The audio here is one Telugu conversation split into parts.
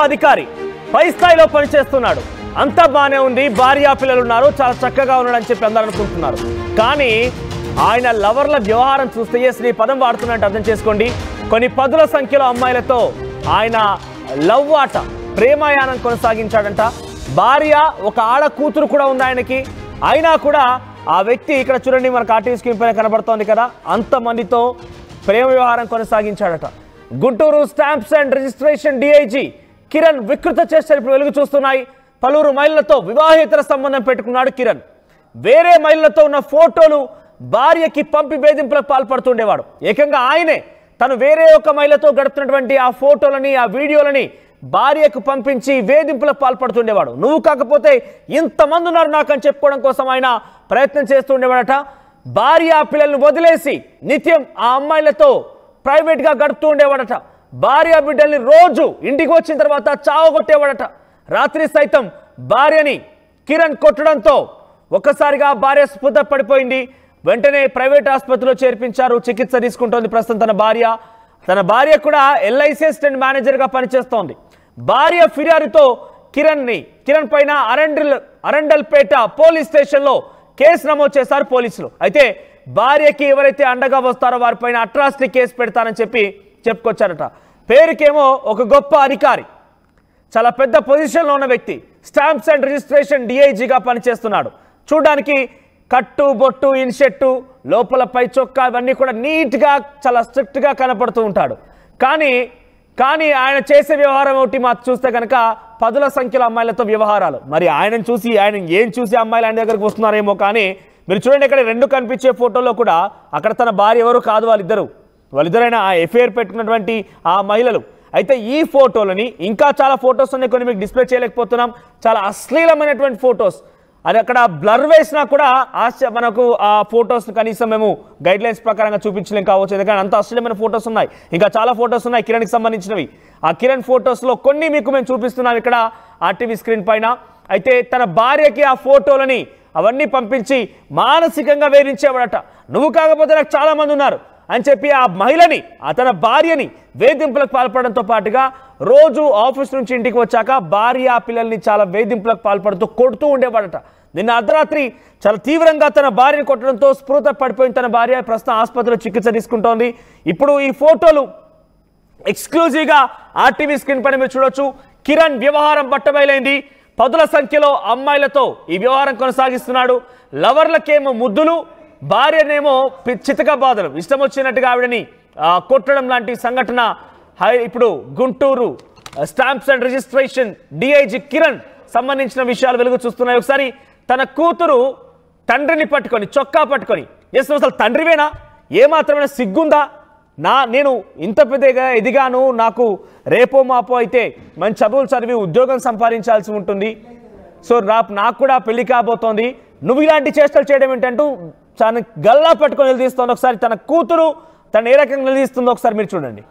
అధికారి పై స్థాయిలో పనిచేస్తున్నాడు, అంతా బానే ఉంది, భార్య పిల్లలు ఉన్నారు, చాలా చక్కగా ఉన్నాడని చెప్పి అందరూ అనుకుంటున్నారు. కానీ ఆయన లవర్ల వ్యవహారం చూస్తే ఈ పదం వాడుతున్నట్టు అర్థం చేసుకోండి. కొన్ని పదుల సంఖ్యలో అమ్మాయిలతో ఆయన లవ్ ఆట, ప్రేమయానం కొనసాగించాడంట. భార్య, ఒక ఆడ కూతురు కూడా ఉంది ఆయనకి. అయినా కూడా ఆ వ్యక్తి ఇక్కడ చూడండి, మనకు ఆర్టీవీ స్క్రీన్ పైన కనబడుతోంది కదా, అంతమందితో ప్రేమ వ్యవహారం కొనసాగించాడట. Guntur stamps and registration DIG Kiran వికృత చేష్టలు ఇప్పుడు వెలుగు చూస్తున్నాయి. పలువురు మహిళలతో వివాహేతర సంబంధం పెట్టుకున్నాడు కిరణ్. వేరే మహిళలతో ఉన్న ఫోటోలు భార్యకి పంపి వేధింపులకు పాల్పడుతుండేవాడు. ఏకంగా ఆయనే తను వేరే ఒక మహిళతో గడుపుతున్నటువంటి ఆ ఫోటోలని, ఆ వీడియోలని భార్యకు పంపించి వేధింపులకు పాల్పడుతుండేవాడు. నువ్వు కాకపోతే ఇంతమంది ఉన్నారు నాకు అని చెప్పుకోవడం కోసం ఆయన ప్రయత్నం చేస్తుండేవాడట. భార్య పిల్లలను వదిలేసి నిత్యం ఆ అమ్మాయిలతో ప్రైవేట్గా గడుపుతూ ఉండేవాడట. భార్య బిడ్డల్ని రోజు ఇంటికి వచ్చిన తర్వాత చావగొట్టేవాడట. రాత్రి సైతం భార్యని కిరణ్ కొట్టడంతో ఒక్కసారిగా భార్య స్పృహ పడిపోయింది. వెంటనే ప్రైవేట్ ఆసుపత్రిలో చేర్పించారు, చికిత్స తీసుకుంటోంది ప్రస్తుతం తన భార్య కూడా ఎల్ఐసి అసిస్టెంట్ మేనేజర్గా పనిచేస్తోంది. భార్య ఫిర్యాదుతో కిరణ్ పైన అరండల్పేట పోలీస్ స్టేషన్లో కేసు నమోదు చేశారు పోలీసులు. అయితే భార్యకి ఎవరైతే అండగా వస్తారో వారిపైన అట్రాసిటీ కేసు పెడతారని చెప్పుకొచ్చారట. పేరుకేమో ఒక గొప్ప అధికారి, చాలా పెద్ద పొజిషన్లో ఉన్న వ్యక్తి, స్టాంప్స్ అండ్ రిజిస్ట్రేషన్ డిఐజీగా పనిచేస్తున్నాడు. చూడడానికి కట్టు బొట్టు ఇన్షెట్టు లోపల పై చొక్కా ఇవన్నీ కూడా నీట్గా చాలా స్ట్రిక్ట్గా కనపడుతూ ఉంటాడు. కానీ ఆయన చేసే వ్యవహారం ఒకటి మాకు చూస్తే కనుక పదుల సంఖ్యలో అమ్మాయిలతో వ్యవహారాలు. మరి ఆయన ఏం చూసి అమ్మాయిలు ఆయన దగ్గరకు వస్తున్నారేమో. కానీ మీరు చూడండి, ఇక్కడ రెండు కనిపించే ఫోటోలో కూడా అక్కడ తన భార్య ఎవరు కాదు, వాళ్ళిద్దరైనా ఆ ఎఫ్ఐఆర్ పెట్టుకున్నటువంటి ఆ మహిళలు. అయితే ఈ ఫోటోలని ఇంకా చాలా ఫొటోస్ ఉన్నాయి, కొన్ని మీకు డిస్ప్లే చేయలేకపోతున్నాం. చాలా అశ్లీలమైనటువంటి ఫొటోస్, అది అక్కడ బ్లర్ వేసినా కూడా మనకు ఆ ఫొటోస్ కనీసం మేము గైడ్ లైన్స్ ప్రకారంగా చూపించలేం కావచ్చు, ఎందుకంటే అంత అశ్లీలమైన ఫొటోస్ ఉన్నాయి. ఇంకా చాలా ఫొటోస్ ఉన్నాయి కిరణ్కి సంబంధించినవి. ఆ కిరణ్ ఫొటోస్లో కొన్ని మీకు మేము చూపిస్తున్నాం ఇక్కడ ఆర్టీవీ స్క్రీన్ పైన. అయితే తన భార్యకి ఆ ఫోటోలని అవన్నీ పంపించి మానసికంగా వేధించేవాడట. నువ్వు కాకపోతే నాకు చాలా మంది ఉన్నారు అని చెప్పి ఆ మహిళని, తన భార్యని వేధింపులకు పాల్పడడంతో పాటుగా రోజు ఆఫీస్ నుంచి ఇంటికి వచ్చాక భార్య పిల్లల్ని చాలా వేధింపులకు పాల్పడుతూ కొడుతూ ఉండేవాడట. నిన్న అర్ధరాత్రి చాలా తీవ్రంగా తన భార్యని కొట్టడంతో స్పృహ పడిపోయిన తన భార్య ప్రస్తుతం ఆసుపత్రిలో చికిత్స తీసుకుంటోంది. ఇప్పుడు ఈ ఫోటోలు ఎక్స్క్లూజివ్గా ఆర్టీవీ స్క్రీన్ పైన మీరు చూడొచ్చు. కిరణ్ వ్యవహారం బట్టబయలైంది. పదుల సంఖ్యలో అమ్మాయిలతో ఈ వ్యవహారం కొనసాగిస్తున్నాడు. లవర్లకేమో ముద్దులు, భార్యనేమో చితక బాధలు, ఇష్టం వచ్చినట్టుగా ఆవిడని కొట్టడం లాంటి సంఘటన ఇప్పుడు Guntur stamps and registration DIG Kiran సంబంధించిన విషయాలు వెలుగు చూస్తున్నాయి. ఒకసారి తన కూతురు తండ్రిని పట్టుకొని, చొక్కా పట్టుకొని, అసలు తండ్రివేనా, ఏమాత్రమైనా సిగ్గుందా, నేను ఇంత పెద్దగా ఎదిగాను, నాకు రేపో మాపో అయితే మంచి చదువులు చదివి ఉద్యోగం సంపాదించాల్సి ఉంటుంది, సో నాకు కూడా పెళ్లి కాబోతోంది, నువ్వు ఇలాంటి చేష్టలు చేయడం ఏంటంటూ తను గల్లా పట్టుకొని నిలదీస్తోంది. ఒకసారి తన కూతురు తను ఏ రకంగా నిలదీస్తుందో ఒకసారి మీరు చూడండి.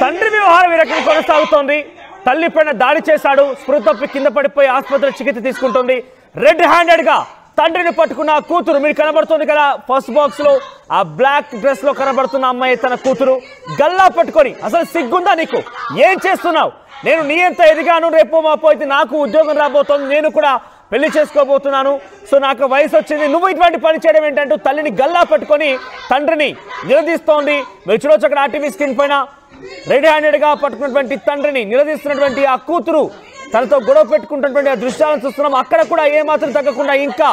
తండ్రి వ్యవహారం ఈ రకంగా కొనసాగుతోంది. తల్లిపైన దాడి చేశాడు, స్పృహ తప్పి కింద పడిపోయి ఆసుపత్రిలో చికిత్స తీసుకుంటుంది. రెడ్ హ్యాండెడ్ గా తండ్రిని పట్టుకున్న ఆ కూతురు మీరు కనబడుతుంది కదా ఫస్ట్ బాక్స్ లో ఆ బ్లాక్ డ్రెస్ లో కనబడుతున్న అమ్మాయి తన కూతురు గల్లా పట్టుకొని అసలు సిగ్గుందా నీకు? ఏం చేస్తున్నావు? నేను నీ ఎంత ఎదిగాను, రేపు మాపో అయితే నాకు ఉద్యోగం రాబోతోంది, నేను కూడా పెళ్లి చేసుకోబోతున్నాను, సో నాకు వయసు వచ్చింది, నువ్వు ఇటువంటి పని చేయడం ఏంటంటూ తల్లిని గల్లా పట్టుకొని తండ్రిని నిలదీస్తోంది. మీరు చూడొచ్చు అక్కడ ఆర్టీవీ స్క్రీన్ పైన రెడీ హ్యాండెడ్ గా పట్టుకున్నటువంటి తండ్రిని నిలదీస్తున్నటువంటి ఆ కూతురు తనతో గొడవ పెట్టుకుంటున్నటువంటి ఆ దృశ్యాలను చూస్తున్నాం. అక్కడ కూడా ఏమాత్రం తగ్గకుండా ఇంకా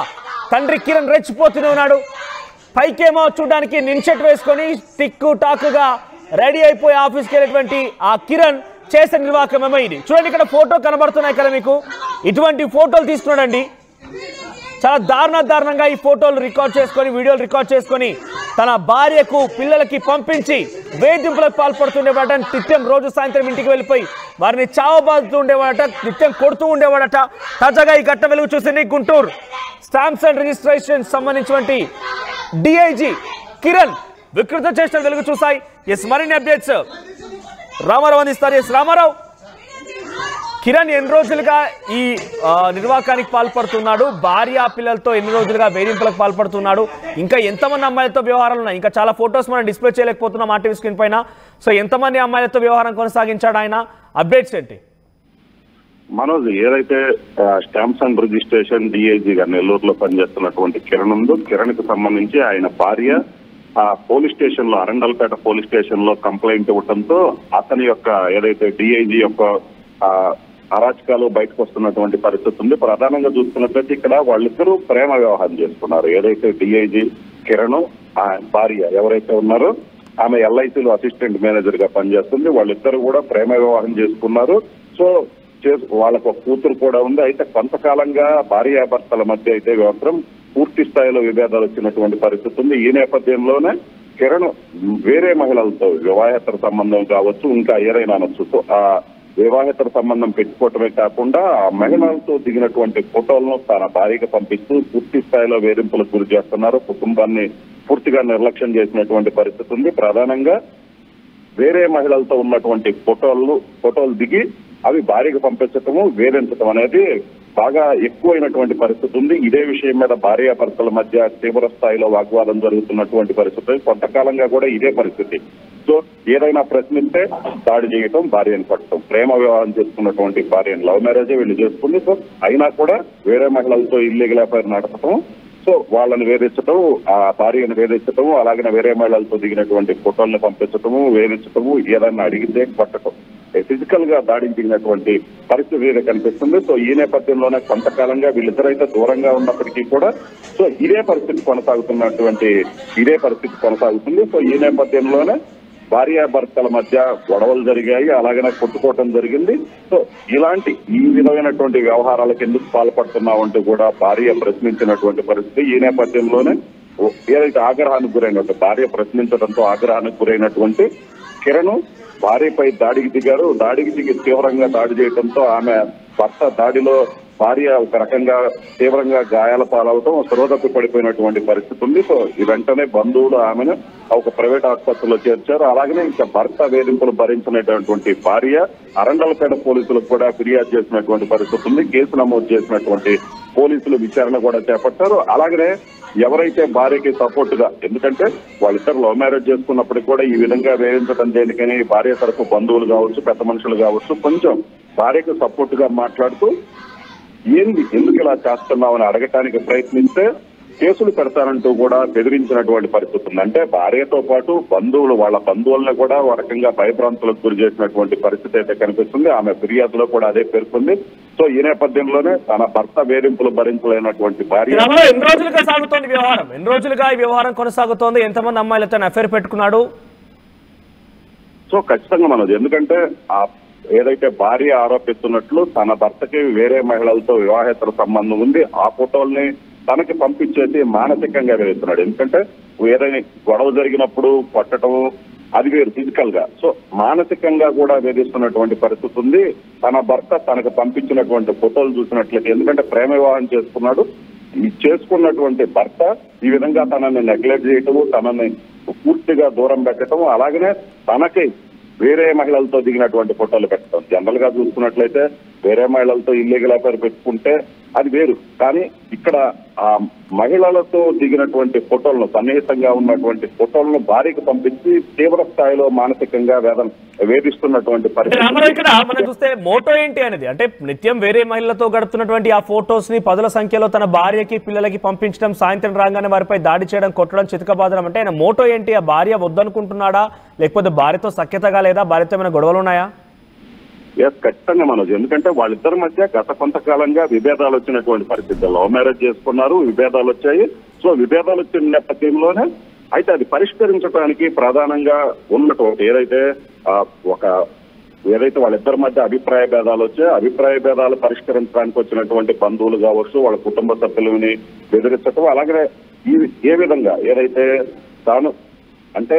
తండ్రి కిరణ్ రెచ్చిపోతూనే ఉన్నాడు. పైకేమో చూడడానికి నిన్షర్ట్ వేసుకొని టిక్కు టాకుగా రెడీ అయిపోయి ఆఫీస్కి వెళ్ళేటువంటి ఆ కిరణ్ చేసే నిర్వాహకమేమో ఇది. చూడండి ఇక్కడ ఫోటో కనబడుతున్నాయి కదా మీకు, ఇటువంటి ఫోటోలు తీసుకున్నాడండి. చాలా దారుణంగా ఈ ఫోటోలు రికార్డ్ చేసుకొని వీడియోలు రికార్డ్ చేసుకొని తన భార్యకు పిల్లలకి పంపించి వేధింపులకు పాల్పడుతుండేవాడట. నిత్యం రోజు సాయంత్రం ఇంటికి వెళ్ళిపోయి వారిని చావబాదుతూ ఉండేవాడట, నిత్యం కొడుతూ ఉండేవాడట. తాజాగా ఈ ఘటన వెలుగు చూసింది గుంటూరు స్టాంప్స్ అండ్ రిజిస్ట్రేషన్ సంబంధించినటువంటి డిఐజీ కిరణ్ వికృత చేష్టలు వెలుగు చూసాయి. మరిన్ని అప్డేట్స్ రామారావు అందిస్తారు. రామారావు, కిరణ్ ఎన్ని రోజులుగా ఈ నిర్వాకానికి పాల్పడుతున్నాడు? భార్య పిల్లలతో ఎన్ని రోజులుగా వేధింపులకు పాల్పడుతున్నాడు? ఇంకా ఎంతమంది అమ్మాయిలతో వ్యవహారాలు ఉన్నాయి? ఇంకా చాలా ఫొటోస్ మనం డిస్ప్లే చేయలేకపోతున్నాం ఆర్టీవీ స్క్రీన్ పైన. సో ఎంతమంది అమ్మాయిలతో వ్యవహారం కొనసాగించాడు ఆయన? అప్డేట్స్ ఏంటి? మనోజ్, ఏదైతే స్టాంప్స్ అండ్ రిజిస్ట్రేషన్ డిఐజీగా నెల్లూరులో పనిచేస్తున్నటువంటి కిరణ్ ఉందో, కిరణ్ కి సంబంధించి ఆయన భార్య పోలీస్ స్టేషన్ లో అరండల్పేట పోలీస్ స్టేషన్ లో కంప్లైంట్ ఇవ్వడంతో అతని యొక్క ఏదైతే డిఐజీ యొక్క అరాచకాలు బయటకు వస్తున్నటువంటి పరిస్థితి ఉంది. ప్రధానంగా చూసుకున్నట్లయితే ఇక్కడ వాళ్ళిద్దరూ ప్రేమ వ్యవహారం చేసుకున్నారు. ఏదైతే డిఐజీ కిరణ్ భార్య ఎవరైతే ఉన్నారో ఆమె ఎల్ఐసిలో అసిస్టెంట్ మేనేజర్ గా పనిచేస్తుంది. వాళ్ళిద్దరు కూడా ప్రేమ వివాహం చేసుకున్నారు. సో వాళ్ళకు కూతురు కూడా ఉంది. అయితే కొంతకాలంగా భార్యాభర్తల మధ్య అయితే వ్యవహారం పూర్తి స్థాయిలో విభేదాలు వచ్చినటువంటి పరిస్థితి ఉంది. ఈ నేపథ్యంలోనే కిరణ్ వేరే మహిళలతో వివాహేతర సంబంధం కావచ్చు, ఇంకా ఏదైనా అనొచ్చు, సో ఆ వివాహేతర సంబంధం పెట్టుకోవటమే కాకుండా ఆ మహిళలతో దిగినటువంటి ఫోటోలను తన భార్యకు పంపిస్తూ పూర్తి స్థాయిలో వేధింపులకు గురి చేస్తున్నారు. కుటుంబాన్ని పూర్తిగా నిర్లక్ష్యం చేసినటువంటి పరిస్థితి ఉంది. ప్రధానంగా వేరే మహిళలతో ఉన్నటువంటి ఫోటోలు దిగి అవి భార్యకు పంపించటము, వేధించటం అనేది బాగా ఎక్కువైనటువంటి పరిస్థితి ఉంది. ఇదే విషయం మీద భార్యాభర్తల మధ్య తీవ్ర స్థాయిలో వాగ్వాదం జరుగుతున్నటువంటి పరిస్థితి. కొంతకాలంగా కూడా ఇదే పరిస్థితి. సో ఏదైనా ప్రశ్నిస్తే దాడి చేయటం, భార్యను పట్టడం. ప్రేమ వివాహం చేసుకున్నటువంటి భార్యను లవ్ మ్యారేజే వీళ్ళు చేసుకుంది. సో అయినా కూడా వేరే మహిళలతో ఇల్లీగల్ అఫైర్ నడపటం, సో వాళ్ళని వేధించటం, ఆ భార్యను వేధించటము, అలాగే వేరే మహిళలతో దిగినటువంటి ఫోటోలను పంపించటము, వేధించటము, ఏదైనా అడిగితే పట్టడం, ఫిజికల్ గా దాడికి దిగినటువంటి పరిస్థితి కనిపిస్తుంది. సో ఈ నేపథ్యంలోనే కొంతకాలంగా వీళ్ళిద్దరైతే దూరంగా ఉన్నప్పటికీ కూడా సో ఇదే పరిస్థితి కొనసాగుతుంది. సో ఈ నేపథ్యంలోనే భార్యాభర్తల మధ్య గొడవలు జరిగాయి, అలాగనే కొట్టుకోవటం జరిగింది. సో ఈ విధమైనటువంటి వ్యవహారాలకు ఎందుకు పాల్పడుతున్నామంటూ కూడా భార్య ప్రశ్నించినటువంటి పరిస్థితి. ఈ నేపథ్యంలోనే ఏదైతే ఆగ్రహానికి గురైనటువంటి భార్య ప్రశ్నించడంతో ఆగ్రహానికి గురైనటువంటి కిరణ్ భార్యపై దాడికి దిగారు. దాడికి దిగి తీవ్రంగా దాడి చేయడంతో ఆమె భర్త దాడిలో భార్య ఒక రకంగా తీవ్రంగా గాయాల పాలవటం, స్పృహతప్పి పడిపోయినటువంటి పరిస్థితి ఉంది. సో ఈ వెంటనే బంధువులు ఆమెను ఒక ప్రైవేట్ ఆసుపత్రిలో చేర్చారు. అలాగనే ఇంకా భర్త వేధింపులు భరించినటువంటి భార్య అరండలపేట పోలీసులకు కూడా ఫిర్యాదు చేసినటువంటి పరిస్థితి ఉంది. కేసు నమోదు చేసినటువంటి పోలీసులు విచారణ కూడా చేపట్టారు. అలాగనే ఎవరైతే భార్యకి సపోర్ట్ గా, ఎందుకంటే వాళ్ళిద్దరు లవ్ మ్యారేజ్ చేసుకున్నప్పటికీ కూడా ఈ విధంగా వేధించడం దేనికని భార్య తరఫు బంధువులు కావచ్చు, పెద్ద మనుషులు కావచ్చు, కొంచెం భార్యకు సపోర్ట్ గా మాట్లాడుతూ ఎందుకు ఇలా చేస్తున్నామని అడగటానికి ప్రయత్నిస్తే కేసులు పెడతానంటూ కూడా బెదిరించినటువంటి పరిస్థితి ఉంది. అంటే భార్యతో పాటు వాళ్ళ బంధువులను కూడా ఒక రకంగా భయభ్రాంతులకు గురి చేసినటువంటి పరిస్థితి అయితే కనిపిస్తుంది. ఆమె ఫిర్యాదులో కూడా అదే పేర్కొంది. సో ఈ నేపథ్యంలోనే తన భర్త వేధింపులు భరించలేనటువంటి భార్య ఎన్ని రోజులుగా ఈ వ్యవహారం కొనసాగుతోంది? ఎంతమంది అమ్మాయిలతో అఫైర్ పెట్టుకున్నాడు? సో ఖచ్చితంగా మనది, ఎందుకంటే ఏదైతే భార్య ఆరోపిస్తున్నట్లు తన భర్తకి వేరే మహిళలతో వివాహేతర సంబంధం ఉంది, ఆ ఫోటోల్ని తనకి పంపించేసి మానసికంగా వేస్తున్నాడు. ఎందుకంటే ఏదైనా గొడవ జరిగినప్పుడు కొట్టడం అది వేరు ఫిజికల్ గా, సో మానసికంగా కూడా వేధిస్తున్నటువంటి పరిస్థితి ఉంది. తన భర్త తనకు పంపించినటువంటి ఫోటోలు చూసినట్లయితే, ఎందుకంటే ప్రేమ వివాహం చేసుకున్నాడు, ఈ చేసుకున్నటువంటి భర్త ఈ విధంగా తనని నెగ్లెక్ట్ చేయటము, తనని పూర్తిగా దూరం పెట్టడం, అలాగనే తనకి వేరే మహిళలతో దిగినటువంటి ఫోటోలు పెట్టడం. జనరల్ గా చూసుకున్నట్లయితే వేరే మహిళలతో ఇల్లీగల్ అఫైర్ పెట్టుకుంటే అది వేరు. కానీ ఇక్కడ ఆ మహిళలతో దిగినటువంటి ఫోటోలను, సన్నిహితంగా ఉన్నటువంటి ఫోటోలను భార్యకు పంపించి తీవ్ర స్థాయిలో మానసికంగా వేధిస్తున్నటువంటి పరిస్థితి. ఇక్కడ మనం చూస్తే మోటో ఏంటి అనేది, అంటే నిత్యం వేరే మహిళలతో గడుపుతున్నటువంటి ఆ ఫొటోస్ ని పదుల సంఖ్యలో తన భార్యకి పిల్లలకి పంపించడం, సాయంత్రం రాగానే వారిపై దాడి చేయడం, కొట్టడం, చితకబాదడం, అంటే ఆయన మోటో ఏంటి? ఆ భార్య వద్దనుకుంటున్నాడా, లేకపోతే భార్యతో సఖ్యతగా లేదా, భార్యతో ఏమైనా గొడవలు ఉన్నాయా? ఖచ్చితంగా మనోజ్, ఎందుకంటే వాళ్ళిద్దరి మధ్య గత కొంతకాలంగా విభేదాలు వచ్చినటువంటి పరిస్థితి. లవ్ మ్యారేజ్ చేసుకున్నారు, విభేదాలు వచ్చాయి. సో విభేదాలు వచ్చిన నేపథ్యంలోనే అయితే అది పరిష్కరించడానికి ప్రధానంగా ఉన్నటువంటి ఏదైతే వాళ్ళిద్దరి మధ్య అభిప్రాయ భేదాలు వచ్చాయో, అభిప్రాయ భేదాలు పరిష్కరించడానికి వచ్చినటువంటి బంధువులు కావచ్చు, వాళ్ళ కుటుంబ సభ్యులని బెదిరించడం, అలాగే ఏ విధంగా ఏదైతే తాను అంటే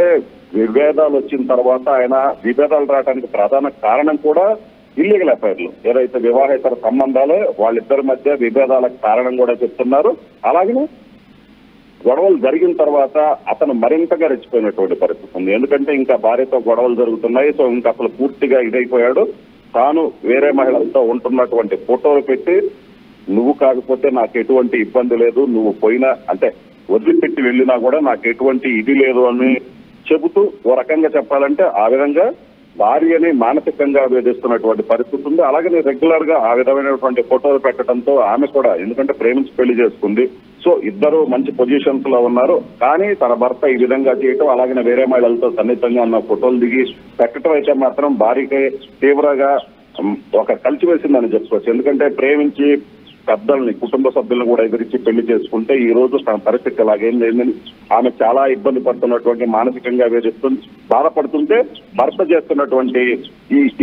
విభేదాలు వచ్చిన తర్వాత ఆయన విభేదాలు రావడానికి ప్రధాన కారణం కూడా ఇల్లీగల్ అఫైర్లు, ఏదైతే వివాహేతర సంబంధాలే వాళ్ళిద్దరి మధ్య విభేదాలకు కారణం కూడా చెప్తున్నారు. అలాగే గొడవలు జరిగిన తర్వాత అతను మరింతగా రెచ్చిపోయినటువంటి పరిస్థితి ఉంది. ఎందుకంటే ఇంకా భార్యతో గొడవలు జరుగుతున్నాయి. సో ఇంకా అసలు పూర్తిగా ఇదైపోయాడు. తాను వేరే మహిళలతో ఉంటున్నటువంటి ఫోటోలు పెట్టి, నువ్వు కాకపోతే నాకు ఎటువంటి ఇబ్బంది లేదు, నువ్వు పోయినా అంటే వదిలిపెట్టి వెళ్ళినా కూడా నాకు ఎటువంటి ఇది లేదు అని చెబుతూ, ఓ రకంగా చెప్పాలంటే ఆ విధంగా భార్యని మానసికంగా వేధిస్తున్నటువంటి పరిస్థితి ఉంది. అలాగే రెగ్యులర్ గా ఆ విధమైనటువంటి ఫోటోలు పెట్టడంతో ఆమె కూడా, ఎందుకంటే ప్రేమించి పెళ్లి చేసుకుంది, సో ఇద్దరు మంచి పొజిషన్స్ లో ఉన్నారు, కానీ తన భర్త ఈ విధంగా చేయటం, అలాగే వేరే మహిళలతో సన్నిహితంగా ఉన్న ఫోటోలు దిగి పెట్టడం అయితే మాత్రం భార్యకి తీవ్రంగా కలిసివేసిందని చెప్పుకోవచ్చు. ఎందుకంటే ప్రేమించి పెద్దల్ని, కుటుంబ సభ్యులను కూడా ఎదిరించి పెళ్లి చేసుకుంటే ఈ రోజు తన పరిస్థితి అలాగేం లేదని ఆమె చాలా ఇబ్బంది పడుతున్నటువంటి, మానసికంగా వేధిస్తుంది, బాధపడుతుంటే భర్త చేస్తున్నటువంటి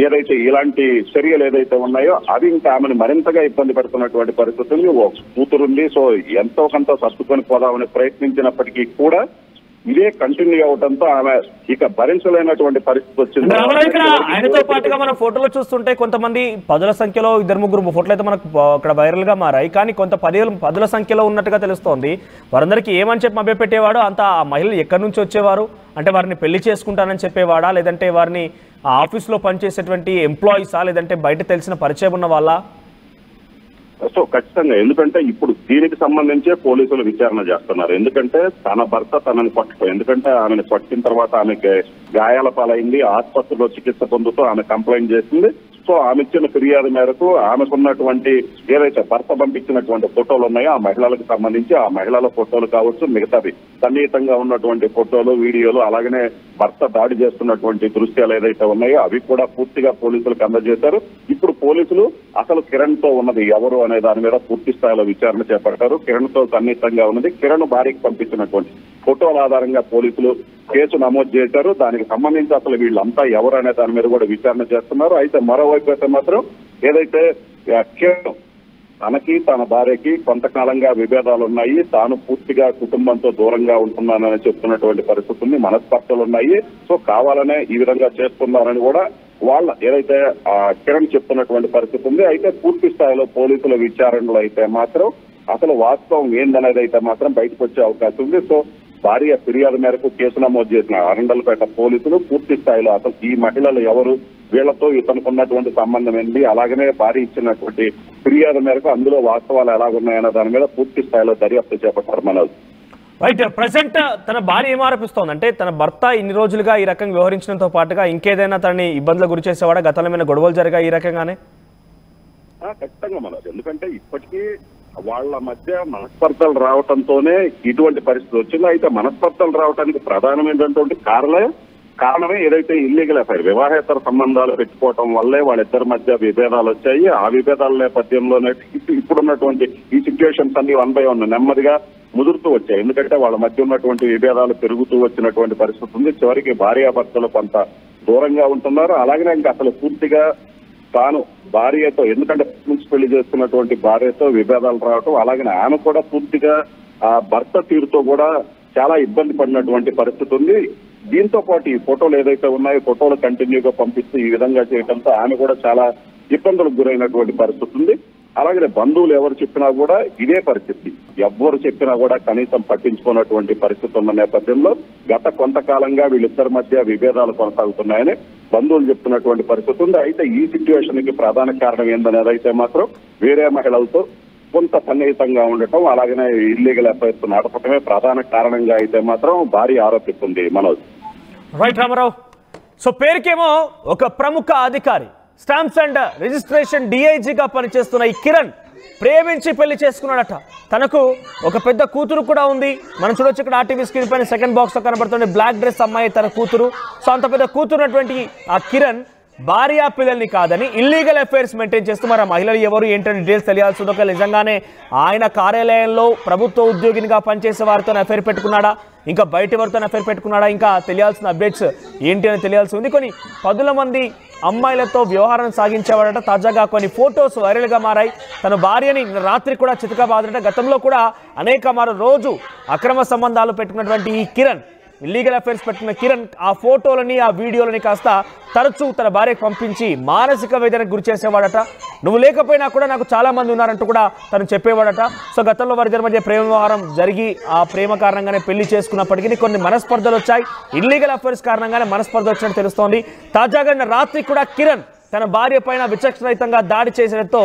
ఏదైతే ఇలాంటి చర్యలు ఏదైతే ఉన్నాయో అవి ఇంకా ఆమెను మరింతగా ఇబ్బంది పెడుతున్నటువంటి పరిస్థితులు. ఓ కూతురుంది, సో ఎంతో కొంత సర్దుకొని పోదామని ప్రయత్నించినప్పటికీ కూడా ఇదే కంటిన్యూ అవడంతో ఆమె ఇక భరించలేనటువంటి పరిస్థితి వచ్చింది. ఆయనతో పాటుగా మనం ఫోటోలు చూస్తుంటే కొంతమంది పదుల సంఖ్యలో, ఇద్దరు ముగ్గురు ఫోటోలు అయితే మనకు అక్కడ వైరల్ గా మారాయి, కానీ కొంత పదుల సంఖ్యలో ఉన్నట్టుగా తెలుస్తోంది. వారందరికీ ఏమని చెప్పి మభ్యపెట్టేవాడు? అంత ఆ మహిళలు ఎక్కడి నుంచి వచ్చేవారు? అంటే వారిని పెళ్లి చేసుకుంటానని చెప్పేవాడా, లేదంటే వారిని ఆఫీస్లో పనిచేసేటువంటి ఎంప్లాయీసా, లేదంటే బయట తెలిసిన పరిచయం ఉన్న వాళ్ళ? సో ఖచ్చితంగా, ఎందుకంటే ఇప్పుడు దీనికి సంబంధించే పోలీసులు విచారణ చేస్తున్నారు. ఎందుకంటే తన భర్త తనని పట్టుకో, ఎందుకంటే ఆమెను పట్టిన తర్వాత ఆమెకి గాయాల పాలైంది, ఆసుపత్రిలో చికిత్స పొందుతూ ఆమె కంప్లైంట్ చేసింది. సో ఆమె ఇచ్చిన ఫిర్యాదు మేరకు ఆమెకున్నటువంటి ఏదైతే భర్త పంపించినటువంటి ఫోటోలు ఉన్నాయో ఆ మహిళలకు సంబంధించి ఆ మహిళల ఫోటోలు కావచ్చు, మిగతావి సన్నిహితంగా ఉన్నటువంటి ఫోటోలు, వీడియోలు, అలాగనే భర్త దాడి చేస్తున్నటువంటి దృశ్యాలు ఏదైతే ఉన్నాయో అవి కూడా పూర్తిగా పోలీసులకు అందజేశారు. ఇప్పుడు పోలీసులు అసలు కిరణ్ తో ఉన్నది ఎవరు అనే దాని మీద పూర్తి స్థాయిలో విచారణ చేపట్టారు. కిరణ్ తో సన్నిహితంగా ఉన్నది, కిరణ్ భార్యకి పంపించినటువంటి ఫోటోల ఆధారంగా పోలీసులు కేసు నమోదు చేశారు. దానికి సంబంధించి అసలు వీళ్ళంతా ఎవరు అనే దాని మీద కూడా విచారణ చేస్తున్నారు. అయితే మరోవైపు అయితే మాత్రం ఏదైతే కిరణ్ తనకి తన భార్యకి కొంతకాలంగా విభేదాలు ఉన్నాయి, తాను పూర్తిగా కుటుంబంతో దూరంగా ఉంటున్నానని చెప్తున్నటువంటి పరిస్థితి ఉంది, మనస్పర్ధలు ఉన్నాయి, సో కావాలనే ఈ విధంగా చేస్తున్నారని కూడా వాళ్ళ ఏదైతే కిరణ్ చెప్తున్నటువంటి పరిస్థితి ఉంది. అయితే పూర్తి స్థాయిలో పోలీసుల విచారణలో అయితే మాత్రం అసలు వాస్తవం ఏందనేది అయితే మాత్రం బయటకు వచ్చే అవకాశం ఉంది. సో భార్య ఫిర్యాదు మేరకు కేసు నమోదు చేసిన అరండల్పేట పోలీసులు పూర్తి స్థాయిలో అసలు ఈ మహిళలు ఎవరు, వీళ్లతో ఇతనికి ఉన్నటువంటి సంబంధం ఏంటి, అలాగనే భార్య ఇచ్చినటువంటి ఫిర్యాదు మేరకు అందులో వాస్తవాలు ఎలాగున్నాయన్న దాని మీద పూర్తి స్థాయిలో దర్యాప్తు చేపట్టారు. మనోజ్ రైట్, ప్రెసెంట్ తన భార్య ఏం ఆరోపిస్తోంది అంటే తన భర్త ఇన్ని రోజులుగా ఈ రకంగా వ్యవహరించడంతో పాటుగా ఇంకేదైనా తనని ఇబ్బందులు గురి చేసేవాడా, గతంలో గొడవలు జరిగాయి ఈ రకంగానే? ఖచ్చితంగా మనోజ్, ఎందుకంటే ఇప్పటికీ వాళ్ళ మధ్య మనస్పర్ధలు రావడంతోనే ఇటువంటి పరిస్థితి వచ్చింది. అయితే మనస్పర్ధలు రావడానికి ప్రధానమైనటువంటి కారణమే ఏదైతే ఇల్లీగల్ అఫైర్, వివాహేతర సంబంధాలు పెట్టుకోవటం వల్లే వాళ్ళిద్దరి మధ్య విభేదాలు వచ్చాయి. ఆ విభేదాల నేపథ్యంలోనే ఇప్పుడున్నటువంటి ఈ సిచ్యువేషన్స్ అన్ని 1 by 1 నెమ్మదిగా ముదురుతూ వచ్చాయి. ఎందుకంటే వాళ్ళ మధ్య ఉన్నటువంటి విభేదాలు పెరుగుతూ వచ్చినటువంటి పరిస్థితి ఉంది. చివరికి భార్యాభర్తలు కొంత దూరంగా ఉంటున్నారు. అలాగనే ఇంకా అసలు పూర్తిగా తాను భార్యతో, ఎందుకంటే నుంచి పెళ్లి చేస్తున్నటువంటి భార్యతో విభేదాలు రావటం, అలాగే ఆమె కూడా పూర్తిగా ఆ భర్త తీరుతో కూడా చాలా ఇబ్బంది పడినటువంటి పరిస్థితి ఉంది. దీంతో పాటు ఈ ఫోటోలు ఏదైతే ఉన్నాయో ఫోటోలు కంటిన్యూగా పంపిస్తూ ఈ విధంగా చేయడంతో ఆమె కూడా చాలా ఇబ్బందులకు గురైనటువంటి పరిస్థితి ఉంది. అలాగే బంధువులు ఎవరు చెప్పినా కూడా ఇదే పరిస్థితి, ఎవ్వరు చెప్పినా కూడా కనీసం పట్టించుకున్నటువంటి పరిస్థితి ఉన్న నేపథ్యంలో గత కొంతకాలంగా వీళ్ళిద్దరి మధ్య విభేదాలు కొనసాగుతున్నాయని బంధువులు చెప్తున్నటువంటి పరిస్థితి ఉంది. అయితే ఈ సిచ్యువేషన్ కి ప్రధాన కారణం ఏందనేది అయితే మాత్రం వేరే మహిళలతో కొంత సన్నిహితంగా ఉండటం, అలాగనే ఇల్లీగల్ అఫైర్స్ నడపటమే ప్రధాన కారణంగా అయితే మాత్రం భార్య ఆరోపిస్తుంది. మనోజ్. రైట్ రామారావు. సో పేరుకేమో ఒక ప్రముఖ అధికారి, స్టాంప్స్ అండ్ రిజిస్ట్రేషన్ డిఐజీగా పనిచేస్తున్న ఈ కిరణ్ ప్రేమించి పెళ్లి చేసుకున్నాడట. తనకు ఒక పెద్ద కూతురు కూడా ఉంది. మనం చూడొచ్చు ఇక్కడ ఆర్టీవీ స్క్రీన్ పైన సెకండ్ బాక్స్ లో కనబడుతుంది బ్లాక్ డ్రెస్ అమ్మాయి తన కూతురు. సో అంత పెద్ద కూతురున్నటువంటి ఆ కిరణ్ భార్యా పిల్లల్ని కాదని ఇల్లీగల్ అఫైర్స్ మెయింటైన్ చేస్తూ మరి ఆ మహిళలు ఎవరు ఏంటంటే డీటెయిల్స్ తెలియాల్సి ఉంది. ఒక నిజంగానే ఆయన కార్యాలయంలో ప్రభుత్వ ఉద్యోగినిగా పనిచేసే వారితో అఫైర్ పెట్టుకున్నాడా, ఇంకా బయట వారితో అఫైర్ పెట్టుకున్నాడా, ఇంకా తెలియాల్సిన అప్డేట్స్ ఏంటి అని తెలియాల్సి ఉంది. కొన్ని 10 మంది అమ్మాయిలతో వ్యవహారం సాగించేవాడట. తాజాగా కొన్ని ఫొటోస్ వైరల్గా మారాయి. తన భార్యని రాత్రి కూడా చితకబాదట. గతంలో కూడా అనేక రోజు అక్రమ సంబంధాలు పెట్టుకున్నటువంటి ఈ కిరణ్, ఇల్లీగల్ అఫైర్స్ పెట్టిన కిరణ్ ఆ ఫోటోలని ఆ వీడియోలని కాస్త తరచూ తన భార్యకు పంపించి మానసిక వేదనకు గురి చేసేవాడట. నువ్వు లేకపోయినా కూడా నాకు చాలా మంది ఉన్నారంటూ కూడా తను చెప్పేవాడట. సో గతంలో వారి మధ్య ప్రేమ వ్యవహారం జరిగి ఆ ప్రేమ కారణంగానే పెళ్లి చేసుకున్నప్పటికీ కొన్ని మనస్పర్ధలు వచ్చాయి. ఇల్లీగల్ అఫైర్స్ కారణంగానే మనస్పర్ధ వచ్చినట్టు తెలుస్తోంది. తాజాగా రాత్రి కూడా కిరణ్ తన భార్య పైన విచక్షణరహితంగా దాడి చేసడంతో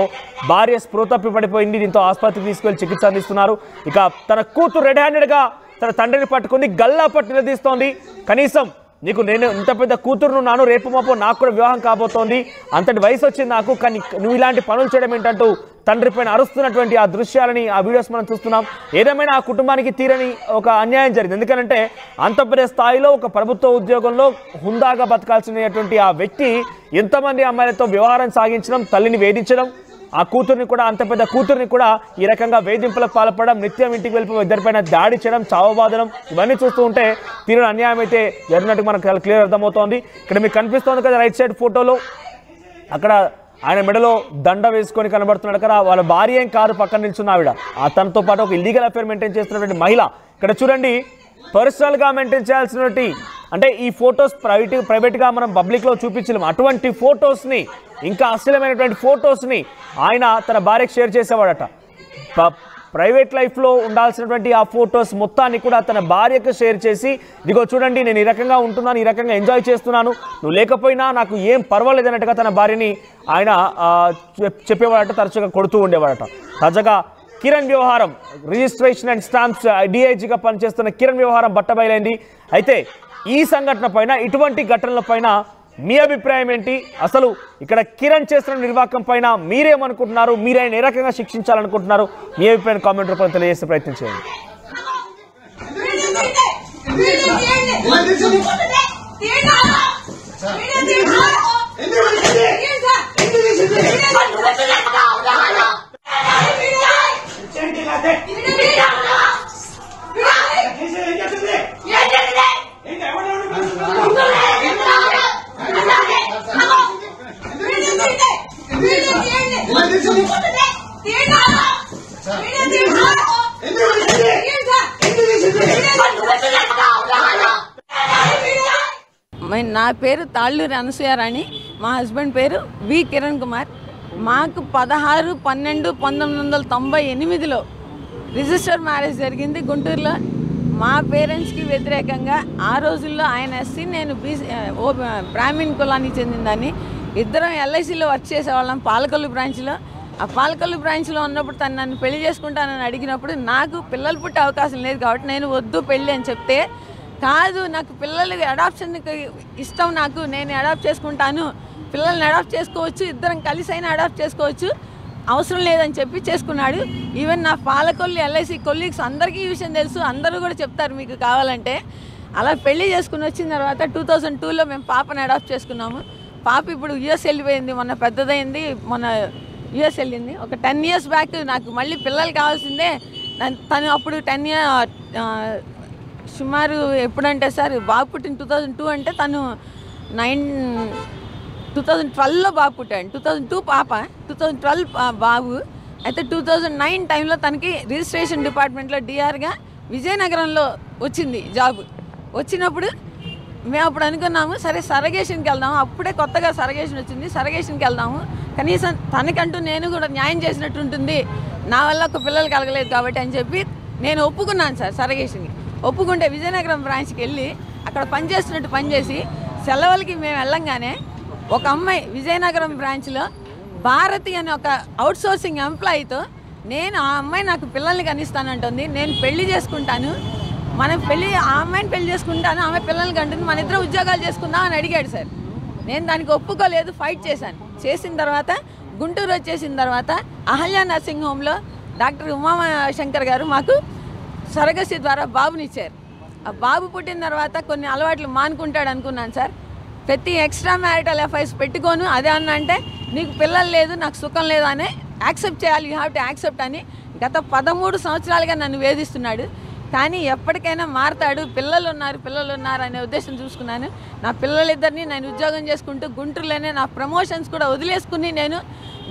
భార్య స్పృహ తప్పి పడిపోయింది. దీంతో ఆసుపత్రికి తీసుకెళ్లి చికిత్స అందిస్తున్నారు. ఇక తన కూతురు రెడ్ హ్యాండెడ్గా తన తండ్రిని పట్టుకుంది, గల్లా పట్టు నిలదీస్తోంది. కనీసం నీకు నేను ఇంత పెద్ద కూతురును నాను, రేపు మాపో నాకు కూడా వివాహం కాబోతోంది, అంతటి వయసు వచ్చింది నాకు, కానీ నువ్వు ఇలాంటి పనులు చేయడం ఏంటంటూ తండ్రి పైన అరుస్తున్నటువంటి ఆ దృశ్యాలని ఆ వీడియోస్ మనం చూస్తున్నాం. ఏదేమైనా ఆ కుటుంబానికి తీరని ఒక అన్యాయం జరిగింది. ఎందుకంటే అంత పెద్ద స్థాయిలో ఒక ప్రభుత్వ ఉద్యోగంలో హుందాగా బతకాల్సినటువంటి ఆ వ్యక్తి ఎంతమంది అమ్మాయిలతో వ్యవహారం సాగించడం, తల్లిని వేధించడం, ఆ కూతుర్ని కూడా అంత పెద్ద కూతుర్ని కూడా ఈ రకంగా వేధింపులకు పాల్పడడం, నిత్యం ఇంటికి వెళ్ళిపోయి ఇద్దరిపైన దాడి చేయడం, చావబాదడం, ఇవన్నీ చూస్తూ ఉంటే తీరని అన్యాయం అయితే జరిగినట్టు మనకు క్లియర్ అర్థమవుతోంది. ఇక్కడ మీకు కనిపిస్తోంది కదా రైట్ సైడ్ ఫోటోలో, అక్కడ ఆయన మెడలో దండ వేసుకొని కనబడుతున్నాడు కదా, వాళ్ళ భార్య ఏం కాదు పక్కన నిల్చున్న ఆవిడ, తనతో పాటు ఒక ఇల్లీగల్ అఫైర్ మెయింటైన్ చేస్తున్నటువంటి మహిళ. ఇక్కడ చూడండి, పర్సనల్గా మెయింటైన్ చేయాల్సినటువంటి, అంటే ఈ ఫొటోస్ ప్రైవేట్గా మనం పబ్లిక్లో చూపించలేము, అటువంటి ఫొటోస్ని, ఇంకా అశ్లీలమైనటువంటి ఫొటోస్ని ఆయన తన భార్యకు షేర్ చేసేవాడట. ప్రైవేట్ లైఫ్లో ఉండాల్సినటువంటి ఆ ఫొటోస్ మొత్తాన్ని కూడా తన భార్యకు షేర్ చేసి, ఇదిగో చూడండి నేను ఈ రకంగా ఉంటున్నాను, ఈ రకంగా ఎంజాయ్ చేస్తున్నాను, నువ్వు లేకపోయినా నాకు ఏం పర్వాలేదు అన్నట్టుగా తన భార్యని ఆయన చెప్పేవాడట, తరచుగా కొడుతూ ఉండేవాడట. తాజాగా కిరణ్ వ్యవహారం, రిజిస్ట్రేషన్ అండ్ స్టాంప్స్ డిఐజీగా పనిచేస్తున్న కిరణ్ వ్యవహారం బట్టబయలైంది. అయితే ఈ సంఘటన పైన, ఇటువంటి ఘటనల పైన మీ అభిప్రాయం ఏంటి? అసలు ఇక్కడ కిరణ్ చేస్తున్న నిర్వాహకం పైన మీరేమనుకుంటున్నారు? మీరైనా ఏ రకంగా శిక్షించాలనుకుంటున్నారు? మీ అభిప్రాయం కామెంట్ రూపంలో తెలియజేసే ప్రయత్నం చేయండి. నా పేరు తాళ్ళూరి అనసూయారాణి, మా హస్బెండ్ పేరు వి కిరణ్ కుమార్. మాకు 16/12/1998లో రిజిస్టర్ మ్యారేజ్ జరిగింది గుంటూరులో. మా పేరెంట్స్కి వ్యతిరేకంగా ఆ రోజుల్లో ఆయన ఎస్సీ, నేను బ్రాహ్మణ్ కులానికి చెందిందని, ఇద్దరం ఎల్ఐసిలో వర్క్ చేసేవాళ్ళం పాలకొల్లు బ్రాంచ్లో. ఆ పాలకొల్లు బ్రాంచ్లో ఉన్నప్పుడు తను నన్ను పెళ్లి చేసుకుంటానని అడిగినప్పుడు నాకు పిల్లలు పుట్టే అవకాశం లేదు కాబట్టి నేను వద్దు పెళ్ళి అని చెప్తే, కాదు నాకు పిల్లలకి అడాప్షన్కి ఇష్టం, నాకు నేను అడాప్ట్ చేసుకుంటాను, పిల్లల్ని అడాప్ట్ చేసుకోవచ్చు, ఇద్దరం కలిసి అయినా అడాప్ట్ చేసుకోవచ్చు, అవసరం లేదని చెప్పి చేసుకున్నాడు. ఈవెన్ నా పాలకొల్లు ఎల్ఐసి కొలీగ్స్ అందరికీ ఈ విషయం తెలుసు, అందరూ కూడా చెప్తారు మీకు కావాలంటే. అలా పెళ్లి చేసుకుని వచ్చిన తర్వాత 2002లో మేము పాపని అడాప్ట్ చేసుకున్నాము. పాప ఇప్పుడు యూఎస్ వెళ్ళిపోయింది, మొన్న పెద్దదైంది, మొన్న యూఎస్ వెళ్ళింది. ఒక 10 years బ్యాక్ నాకు మళ్ళీ పిల్లలు కావాల్సిందే. తను అప్పుడు 10 years సుమారు ఎప్పుడంటే సార్ బాబు పుట్టిన 2002 అంటే తను 2012లో బాబు పుట్టాడు. 2002 పాప, 2012 బాబు. అయితే 2009 టైంలో తనకి రిజిస్ట్రేషన్ డిపార్ట్మెంట్లో డిఆర్గా విజయనగరంలో వచ్చింది జాబ్. వచ్చినప్పుడు మేము అప్పుడు అనుకున్నాము, సరే సరగేషన్కి వెళ్దాము, అప్పుడే కొత్తగా సరగేషన్ వచ్చింది, సరగేషన్కి వెళ్దాము, కనీసం తనకంటూ నేను కూడా న్యాయం చేసినట్టు ఉంటుంది, నా వల్ల ఒక పిల్లలు కలగలేదు కాబట్టి అని చెప్పి నేను ఒప్పుకున్నాను సార్ సరగేషన్కి. ఒప్పుకుంటే విజయనగరం బ్రాంచ్కి వెళ్ళి అక్కడ పనిచేస్తున్నట్టు పనిచేసి సెలవులకి మేము వెళ్ళంగానే ఒక అమ్మాయి విజయనగరం బ్రాంచ్లో భారతి అనే ఒక అవుట్సోర్సింగ్ ఎంప్లాయీతో నేను ఆ అమ్మాయి నాకు పిల్లల్ని కనిస్తానంటుంది, నేను పెళ్లి చేసుకుంటాను, ఆ అమ్మాయిని పెళ్లి చేసుకుంటాను, ఆమె పిల్లల్ని కంటుంది, మన ఇద్దరు ఉద్యోగాలు చేసుకుందాం అని అడిగాడు సార్. నేను దానికి ఒప్పుకోలేదు, ఫైట్ చేశాను. చేసిన తర్వాత గుంటూరు వచ్చేసిన తర్వాత అహల్య నర్సింగ్ హోమ్లో డాక్టర్ ఉమాశంకర్ గారు మాకు సరగసి ద్వారా బాబునిచ్చారు. ఆ బాబు పుట్టిన తర్వాత కొన్ని అలవాట్లు మానుకుంటాడు అనుకున్నాను సార్. ప్రతి ఎక్స్ట్రా మ్యారిటల్ అఫైర్స్ పెట్టుకోను, అదే అన్న అంటే నీకు పిల్లలు లేదు, నాకు సుఖం లేదు అని యాక్సెప్ట్ చేయాలి, యూ హ్యావ్ టు యాక్సెప్ట్ అని గత 13 సంవత్సరాలుగా నన్ను వేధిస్తున్నాడు. కానీ ఎప్పటికైనా మారతాడు, పిల్లలు ఉన్నారు అనే ఉద్దేశం చూసుకున్నాను. నా పిల్లలిద్దరిని నేను ఉద్యోగం చేసుకుంటూ గుంటూరులోనే నా ప్రమోషన్స్ కూడా వదిలేసుకుని నేను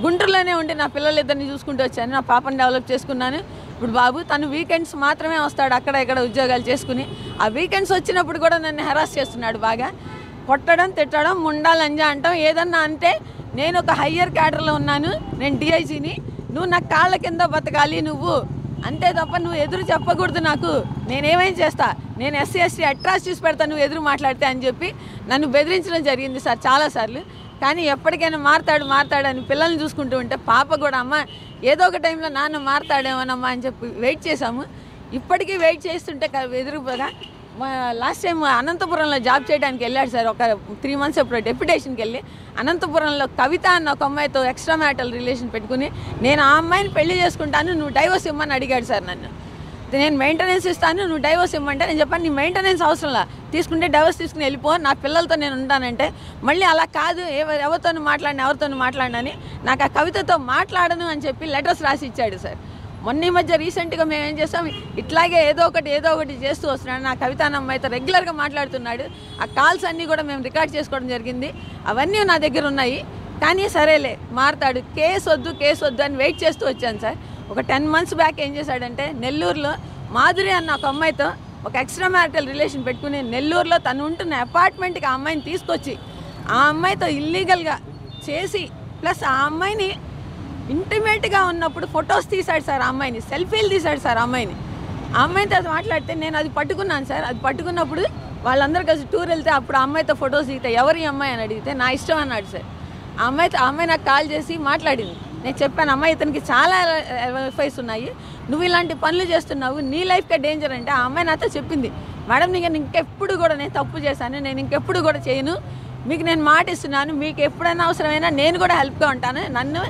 గుంటూరులోనే ఉండి నా పిల్లలిద్దరిని చూసుకుంటూ వచ్చాను. నా పాపను డెవలప్ చేసుకున్నాను. ఇప్పుడు బాబు తను వీకెండ్స్ మాత్రమే వస్తాడు, అక్కడ ఇక్కడ ఉద్యోగాలు చేసుకుని. ఆ వీకెండ్స్ వచ్చినప్పుడు కూడా నన్ను హెరాస్ చేస్తున్నాడు బాగా. కొట్టడం, తిట్టడం, ముండా లంజా అంటాం. ఏదన్నా అంటే నేను ఒక హయ్యర్ క్యాడర్లో ఉన్నాను, నేను డిఐజీని, నువ్వు నా కాళ్ళ కింద బతకాలి నువ్వు, అంతే తప్ప నువ్వు ఎదురు చెప్పకూడదు నాకు, నేనేమైనా చేస్తా, నేను SC/ST అట్రాసిటీస్ పెడతాను నువ్వు ఎదురు మాట్లాడితే అని చెప్పి నన్ను బెదిరించడం జరిగింది సార్ చాలాసార్లు. కానీ ఎప్పటికైనా మారతాడు అని పిల్లల్ని చూసుకుంటూ ఉంటే పాప కూడా అమ్మ ఏదో ఒక టైంలో నాన్న మారతాడేమోనమ్మా అని చెప్పి వెయిట్ చేశాము. ఇప్పటికీ వెయిట్ చేస్తుంటే ఎదురుపోగా లాస్ట్ టైం అనంతపురంలో జాబ్ చేయడానికి వెళ్ళాడు సార్. ఒక 3 మంత్స్ ఎప్పుడు డెప్యుటేషన్కి వెళ్ళి అనంతపురంలో కవిత అన్న ఒక అమ్మాయితో ఎక్స్ట్రా మ్యారిటల్ రిలేషన్ పెట్టుకుని నేను ఆ అమ్మాయిని పెళ్లి చేసుకుంటాను, నువ్వు డైవోర్స్ ఇమ్మని అడిగాడు సార్ నన్ను. నేను మెయింటెనెన్స్ ఇస్తాను, నువ్వు డైవోర్స్ ఇమ్మంటే నేను చెప్పాను నీ మెయింటెనెన్స్ అవసరంలా, తీసుకుంటే డైవోర్స్ తీసుకుని వెళ్ళిపో, నా పిల్లలతో నేను ఉంటానంటే మళ్ళీ అలా కాదు, ఎవరితో మాట్లాడినని నాకు ఆ కవితతో మాట్లాడను అని చెప్పి లెటర్స్ రాసి ఇచ్చాడు సార్. మొన్న ఈ మధ్య రీసెంట్గా మేము ఏం చేస్తాం, ఇట్లాగే ఏదో ఒకటి చేస్తూ వస్తున్నాడు. నా కవిత అన్న అమ్మాయితో రెగ్యులర్గా మాట్లాడుతున్నాడు. ఆ కాల్స్ అన్నీ కూడా మేము రికార్డ్ చేసుకోవడం జరిగింది, అవన్నీ నా దగ్గర ఉన్నాయి. కానీ సరేలే మారతాడు, కేసు వద్దు అని వెయిట్ చేస్తూ వచ్చాను సార్. ఒక 10 మంత్స్ బ్యాక్ ఏం చేశాడంటే నెల్లూరులో మాధురి అన్న ఒక అమ్మాయితో ఒక ఎక్స్ట్రా మ్యారిటల్ రిలేషన్ పెట్టుకుని నెల్లూరులో తను ఉంటున్న అపార్ట్మెంట్కి ఆ అమ్మాయిని తీసుకొచ్చి ఆ అమ్మాయితో ఇల్లీగల్గా చేసి ప్లస్ ఆ అమ్మాయిని ఇంటిమేట్గా ఉన్నప్పుడు ఫొటోస్ తీశాడు సార్. ఆ అమ్మాయిని సెల్ఫీలు తీశాడు సార్. ఆ అమ్మాయితో అది మాట్లాడితే నేను అది పట్టుకున్నాను సార్. అది పట్టుకున్నప్పుడు వాళ్ళందరూ కలిసి టూర్ వెళ్తే అప్పుడు ఆ అమ్మాయితో ఫొటోస్ దిగితే ఎవరి అమ్మాయి అని అడిగితే నా ఇష్టం అన్నాడు సార్. ఆ అమ్మాయి నాకు కాల్ చేసి మాట్లాడింది. నేను చెప్పాను అమ్మాయి ఇతనికి చాలా ఎఫ్ఐస్ ఉన్నాయి, నువ్వు ఇలాంటి పనులు చేస్తున్నావు, నీ లైఫ్కే డేంజర్ అంటే ఆ అమ్మాయి నాతో చెప్పింది, మేడం నేను ఇంకెప్పుడు కూడా నేను తప్పు చేశాను, నేను ఇంకెప్పుడు కూడా చేయను, మీకు నేను మాట ఇస్తున్నాను, మీకు ఎప్పుడైనా అవసరమైనా నేను కూడా హెల్ప్గా ఉంటాను, నన్ను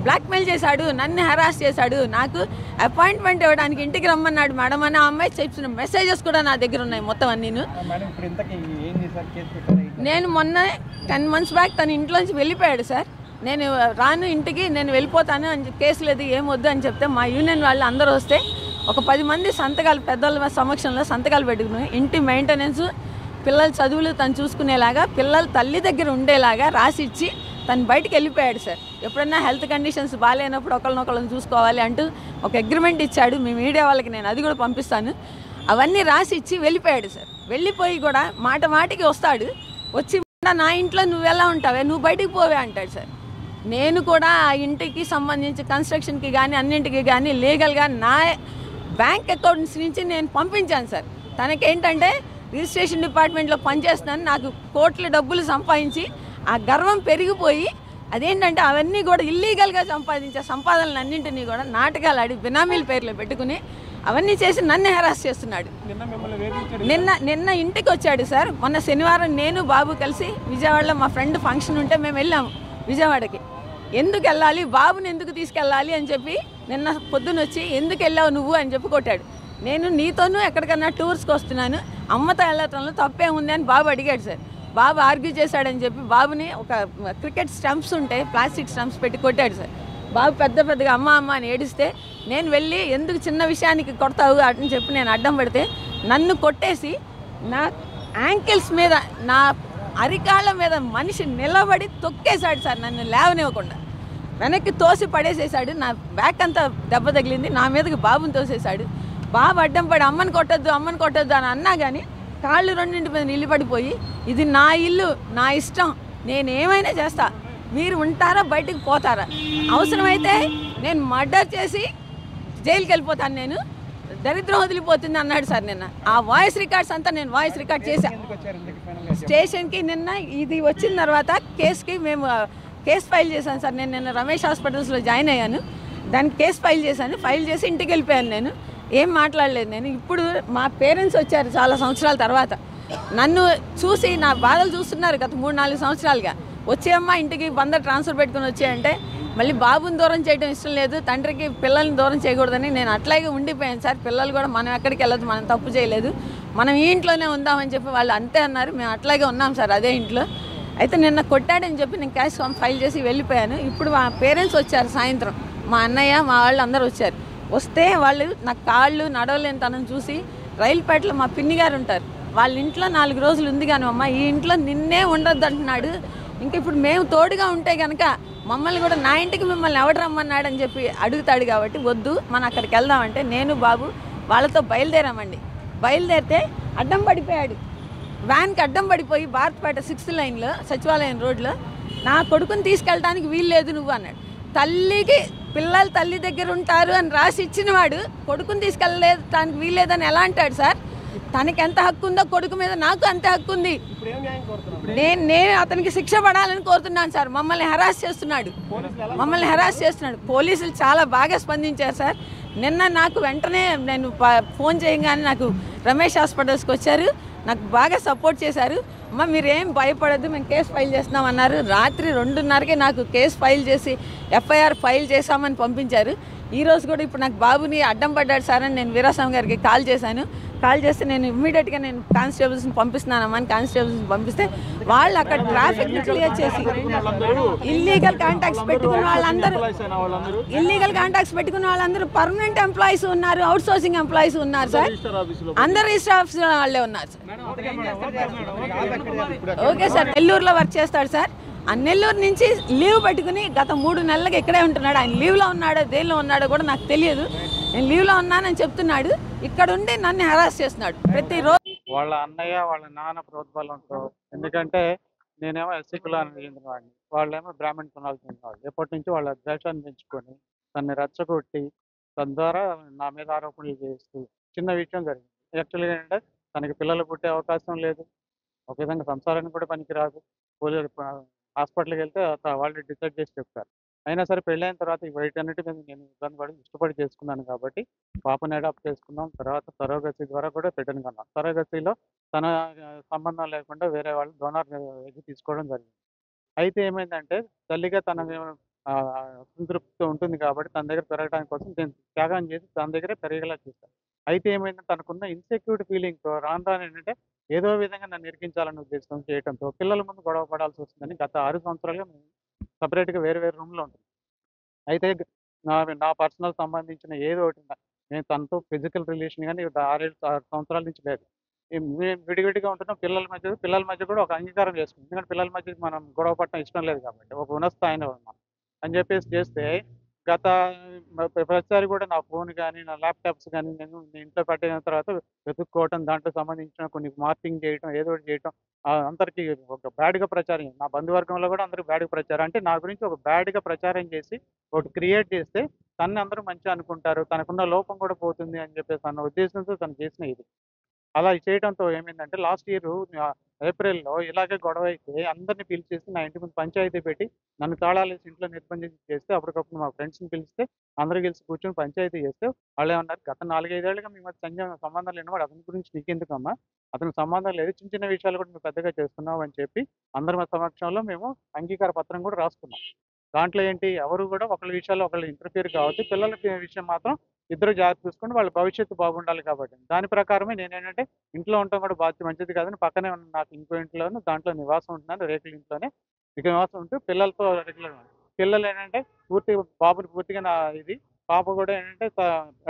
బ్లాక్మెయిల్ చేశాడు, నన్ను హెరాస్ చేశాడు, నాకు అపాయింట్మెంట్ ఇవ్వడానికి ఇంటికి రమ్మన్నాడు మేడం అని ఆ అమ్మాయి చెప్పిన మెసేజెస్ కూడా నా దగ్గర ఉన్నాయి మొత్తం అన్నీ. నేను మొన్న 10 మంత్స్ బ్యాక్ తన ఇంట్లోంచి వెళ్ళిపోయాడు సార్. నేను రాను ఇంటికి, నేను వెళ్ళిపోతాను అని కేసు లేదు ఏమొద్దు అని చెప్తే మా యూనియన్ వాళ్ళు అందరూ వస్తే ఒక 10 మంది సంతకాలు పెద్దల సమక్షంలో సంతకాలు పెట్టుకుని ఇంటి మెయింటెనెన్స్, పిల్లల చదువులు తను చూసుకునేలాగా, పిల్లల తల్లి దగ్గర ఉండేలాగా రాసిచ్చి తను బయటికి వెళ్ళిపోయాడు సార్. ఎప్పుడన్నా హెల్త్ కండిషన్స్ బాగాలేనప్పుడు ఒకళ్ళని చూసుకోవాలి అంటూ ఒక అగ్రిమెంట్ ఇచ్చాడు. మీ మీడియా వాళ్ళకి నేను అది కూడా పంపిస్తాను. అవన్నీ రాసి ఇచ్చి వెళ్ళిపోయాడు సార్. వెళ్ళిపోయి కూడా మాటికి వస్తాడు, వచ్చి నా ఇంట్లో నువ్వు ఎలా ఉంటావే, నువ్వు బయటికి పోవే అంటాడు సార్. నేను కూడా ఆ ఇంటికి సంబంధించి కన్స్ట్రక్షన్కి కానీ అన్నింటికి కానీ లీగల్గా నా బ్యాంక్ అకౌంట్స్ నుంచి నేను పంపించాను సార్. తనకేంటంటే రిజిస్ట్రేషన్ డిపార్ట్మెంట్లో పనిచేస్తున్నాను, నాకు కోట్ల డబ్బులు సంపాదించి ఆ గర్వం పెరిగిపోయి అదేంటంటే అవన్నీ కూడా ఇల్లీగల్గా సంపాదించే సంపాదనలు అన్నింటినీ కూడా నాటకాలు ఆడి బినామీల పేర్లో పెట్టుకుని అవన్నీ చేసి నన్ను హెరాస్ చేస్తున్నాడు. నిన్న ఇంటికి వచ్చాడు సార్. మొన్న శనివారం నేను బాబు కలిసి విజయవాడలో మా ఫ్రెండ్ ఫంక్షన్ ఉంటే మేము వెళ్ళాము విజయవాడకి. ఎందుకు వెళ్ళాలి, బాబుని ఎందుకు తీసుకెళ్ళాలి అని చెప్పి నిన్న పొద్దున వచ్చి ఎందుకు వెళ్ళావు నువ్వు అని చెప్పి కొట్టాడు. నేను నీతోనూ ఎక్కడికన్నా టూర్స్కి వస్తున్నాను, అమ్మతో వెళ్ళటంలో తప్పే ఉంది అని బాబు అడిగాడు సార్. బాబు ఆర్గ్యూ చేశాడని చెప్పి బాబుని ఒక క్రికెట్ స్టంప్స్ ఉంటాయి ప్లాస్టిక్ స్టంప్స్ పెట్టి కొట్టాడు సార్. బాబు పెద్దగా అమ్మ అని ఏడిస్తే నేను వెళ్ళి ఎందుకు చిన్న విషయానికి కొడతావు అని చెప్పి నేను అడ్డం పడితే నన్ను కొట్టేసి నా యాంకిల్స్ మీద నా అరికాళ్ళ మీద మనిషి నిలబడి తొక్కేశాడు సార్. నన్ను లేవనివ్వకుండా వెనక్కి తోసి పడేసేసాడు. నా బ్యాక్ అంతా దెబ్బ తగిలింది, నా మీదకి బాబుని తోసేశాడు. బాబు అడ్డం పడి అమ్మని కొట్టద్దు అని అన్నా కానీ కాళ్ళు రెండింటి మీద నిలబడిపోయి ఇది నా ఇల్లు, నా ఇష్టం, నేనేమైనా చేస్తా, మీరు ఉంటారా బయటికి పోతారా, అవసరమైతే నేను మర్డర్ చేసి జైలుకి వెళ్ళిపోతాను, నేను దరిద్రం వదిలిపోతుంది అన్నాడు సార్. నిన్న ఆ వాయిస్ రికార్డ్స్ అంతా నేను వాయిస్ రికార్డ్ చేశాను స్టేషన్కి. నిన్న ఇది వచ్చిన తర్వాత కేసుకి మేము కేసు ఫైల్ చేశాను సార్. నేను నిన్న రమేష్ హాస్పిటల్స్లో జాయిన్ అయ్యాను. దానికి కేసు ఫైల్ చేశాను. ఫైల్ చేసి ఇంటికి వెళ్ళిపోయాను. నేను ఏం మాట్లాడలేదు. నేను ఇప్పుడు మా పేరెంట్స్ వచ్చారు చాలా సంవత్సరాల తర్వాత, నన్ను చూసి నా బాధలు చూస్తున్నారు గత 3-4 సంవత్సరాలుగా. వచ్చేయమ్మా ఇంటికి 100 ట్రాన్స్ఫర్ పెట్టుకుని వచ్చాయంటే మళ్ళీ బాబుని దూరం చేయడం ఇష్టం లేదు, తండ్రికి పిల్లల్ని దూరం చేయకూడదని నేను అట్లాగే ఉండిపోయాను సార్. పిల్లలు కూడా మనం ఎక్కడికి వెళ్ళదు, మనం తప్పు చేయలేదు, మనం ఈ ఇంట్లోనే ఉందామని చెప్పి వాళ్ళు అంతే అన్నారు. మేము అట్లాగే ఉన్నాం సార్ అదే ఇంట్లో. అయితే నిన్న కొట్టాడని చెప్పి నేను క్యాష్ ఫైల్ చేసి వెళ్ళిపోయాను. ఇప్పుడు మా పేరెంట్స్ వచ్చారు సాయంత్రం, మా అన్నయ్య మా వాళ్ళు అందరూ వచ్చారు. వస్తే వాళ్ళు నా కాళ్ళు నడవలేని తనని చూసి రైలుపేటలో మా పిన్ని గారు ఉంటారు, వాళ్ళ ఇంట్లో 4 రోజులు ఉంది కానీ అమ్మ ఈ ఇంట్లో నిన్నే ఉండొద్దు అంటున్నాడు. ఇంకా ఇప్పుడు మేము తోడుగా ఉంటే కనుక మమ్మల్ని కూడా నా ఇంటికి మిమ్మల్ని ఎవడు రమ్మన్నాడు అని చెప్పి అడుగుతాడు. కాబట్టి వద్దు మనం అక్కడికి వెళ్దామంటే నేను బాబు వాళ్ళతో బయలుదేరామండి. బయలుదేరితే అడ్డం పడిపోయాడు, వ్యాన్కి అడ్డం పడిపోయి భారత్పేట 6th లైన్లో సచివాలయం రోడ్లో నా కొడుకుని తీసుకెళ్ళడానికి వీలు లేదు నువ్వు అన్నాడు. తల్లికి పిల్లలు తల్లి దగ్గర ఉంటారు అని రాసి ఇచ్చిన వాడు కొడుకుని తీసుకెళ్ళలేదు దానికి వీల్లేదని ఎలా అంటాడు సార్? తనకి ఎంత హక్కు ఉందో కొడుకు మీద నాకు అంతే హక్కు ఉంది. నేను అతనికి శిక్ష పడాలని కోరుతున్నాను సార్. మమ్మల్ని హెరాస్ చేస్తున్నాడు. పోలీసులు చాలా బాగా స్పందించారు సార్. నిన్న నాకు వెంటనే నేను ఫోన్ చేయగానే నాకు రమేష్ హాస్పిటల్స్కి వచ్చారు, నాకు బాగా సపోర్ట్ చేశారు. అమ్మ మీరేం భయపడద్దు, మేము కేసు ఫైల్ చేస్తున్నాం అన్నారు. రాత్రి 2:30కే నాకు కేసు ఫైల్ చేసి FIR ఫైల్ చేశామని పంపించారు. ఈరోజు కూడా ఇప్పుడు నాకు బాబుని అడ్డం పడ్డాడు సార్ అని నేను వీరాస్వామి గారికి కాల్ చేశాను. కాల్ చేస్తే నేను ఇమ్మీడియట్గా నేను కానిస్టేబుల్స్ని పంపిస్తున్నానమ్మా అని కానిస్టేబుల్స్ని పంపిస్తే వాళ్ళు అక్కడ ట్రాఫిక్ని క్లియర్ చేసి ఇల్లీగల్ కాంటాక్ట్స్ పెట్టుకున్న వాళ్ళందరూ పర్మనెంట్ ఎంప్లాయీస్ ఉన్నారు, అవుట్ సోర్సింగ్ ఎంప్లాయీస్ ఉన్నారు సార్. అందరు రిజిస్టర్ ఆఫీస్ వాళ్ళే ఉన్నారు సార్. ఓకే సార్, నెల్లూరులో వర్క్ చేస్తాడు సార్. ఆ నెల్లూరు నుంచి లీవ్ పెట్టుకుని గత 3 నెలలకు ఇక్కడే ఉంటున్నాడు. ఆయన లీవ్లో ఉన్నాడో దేనిలో ఉన్నాడో కూడా నాకు తెలియదు. నేను లీవ్లో ఉన్నానని చెప్తున్నాడు. ఇక్కడ ఉండి నన్ను హెరాస్ చేస్తున్నాడు ప్రతిరోజు. వాళ్ళ అన్నయ్య వాళ్ళ నాన్న ప్రోద్బలంతో, ఎందుకంటే నేనేమో ఎస్సీ కులానికి చెందిన వాడిని, వాళ్ళేమో బ్రాహ్మణ కులాలకు చెందిన వాళ్ళు. ఎప్పటి నుంచి వాళ్ళ ద్వేషాన్ని పెంచుకొని తన్ని రెచ్చగొట్టి తన ద్వారా నా మీద ఆరోపణలు చేస్తూ చిన్న విషయం జరిగింది. యాక్చువల్గా ఏంటంటే తనకి పిల్లలు పుట్టే అవకాశం లేదు, ఒక విధంగా సంసారానికి కూడా పనికిరాదు. హాస్పిటల్కి వెళ్తే వాళ్ళు డిసైడ్ చేసి చెప్తారు. అయినా సరే పెళ్ళైన తర్వాత వీటన్నిటి మీద నేను ఇబ్బంది పడి ఇష్టపడి చేసుకున్నాను కాబట్టి పాపని అడాప్ట్ చేసుకున్నాం. తర్వాత సరోగసీ ద్వారా కూడా బిడ్డను కన్నాం. సరోగసీలో తన సంబంధం లేకుండా వేరే వాళ్ళు డోనార్ ఎగ్ తీసుకోవడం జరిగింది. అయితే ఏమైందంటే తల్లిగా తన సంతృప్తితో ఉంటుంది కాబట్టి తన దగ్గర పెరగడానికి కోసం నేను త్యాగం చేసి తన దగ్గరే పెరిగేలా చేస్తాను. అయితే ఏమైందంటే తనకున్న ఇన్సెక్యూరిటీ ఫీలింగ్తో రాను ఏంటంటే ఏదో విధంగా నన్ను ఇరికించాలని ఉద్దేశం చేయడంతో పిల్లల ముందు గొడవ పడాల్సి వస్తుందని గత 6 సంవత్సరాలుగా మేము సపరేట్గా వేరే రూమ్లో ఉంటుంది. అయితే నా పర్సనల్ సంబంధించిన ఏదో ఒకటి నేను తనతో ఫిజికల్ రిలేషన్ కానీ 6 సంవత్సరాల నుంచి లేదు. మేము విడివిడిగా ఉంటున్నాం. పిల్లల మధ్య కూడా ఒక అంగీకారం చేసుకుంటాం. ఎందుకంటే పిల్లల మధ్య మనం గొడవ పడటం ఇష్టం లేదు కాబట్టి ఒక ఉన్నస్థాయిలో ఉన్నాం అని చెప్పేసి చేస్తే గత ప్రతిసారి కూడా నా ఫోన్ కానీ నా ల్యాప్టాప్స్ కానీ నేను ఇంట్లో పెట్టిన తర్వాత వెతుక్కోవటం, దాంట్లో సంబంధించిన కొన్ని మార్కింగ్ చేయటం, ఏదో ఒకటి చేయటం, అందరికీ ఒక బ్యాడ్గా ప్రచారం, నా బంధువర్గంలో కూడా అందరికి బ్యాడ్గా ప్రచారం, అంటే నా గురించి ఒక బ్యాడ్గా ప్రచారం చేసి ఒకటి క్రియేట్ చేస్తే తనని అందరూ మంచిగా అనుకుంటారు, తనకున్న లోపం కూడా పోతుంది అని చెప్పేసి అన్న ఉద్దేశంతో తను చేసిన ఇది. అలా చేయడంతో ఏమైందంటే లాస్ట్ ఇయర్ ఏప్రిల్లో ఇలాగే గొడవ అయితే అందరిని పిలిచేసి నా ఇంటి ముందు పంచాయతీ పెట్టి నన్ను తాళాలు వేసి ఇంట్లో నిర్బంధించి చేస్తే అప్పటికప్పుడు మా ఫ్రెండ్స్ని పిలిస్తే అందరూ కలిసి కూర్చొని పంచాయతీ చేస్తే వాళ్ళు ఏమన్నారు, గత 4-5 ఏళ్ళుగా మీ మధ్య సంబంధం లేనివాడు అతని గురించి నీకెందుకమ్మా, అతనికి సంబంధం లేదు, చిన్న చిన్న విషయాలు కూడా మేము పెద్దగా చేస్తున్నాం అని చెప్పి అందరి సమక్షంలో మేము అంగీకార పత్రం కూడా రాసుకున్నాం. దాంట్లో ఏంటి, ఎవరు కూడా ఒకళ్ళ విషయాల్లో ఒకళ్ళు ఇంటర్ఫియర్ కావద్దు, పిల్లల విషయం మాత్రం ఇద్దరు జాగ్రత్త చూసుకొని వాళ్ళ భవిష్యత్తు బాగుండాలి కాబట్టి దాని ప్రకారమే నేనేంటంటే ఇంట్లో ఉండటం కూడా బాధ్యత మంచిది కాదని పక్కనే ఉన్న నాకు ఇంకో ఇంట్లోనూ దాంట్లో నివాసం ఉంటున్నాను, రేకుల ఇంట్లోనే ఇక నివాసం ఉంటూ పిల్లలతో రెగ్యులర్. పిల్లలు ఏంటంటే బాబుని పూర్తిగా నా ఇది, పాప కూడా ఏంటంటే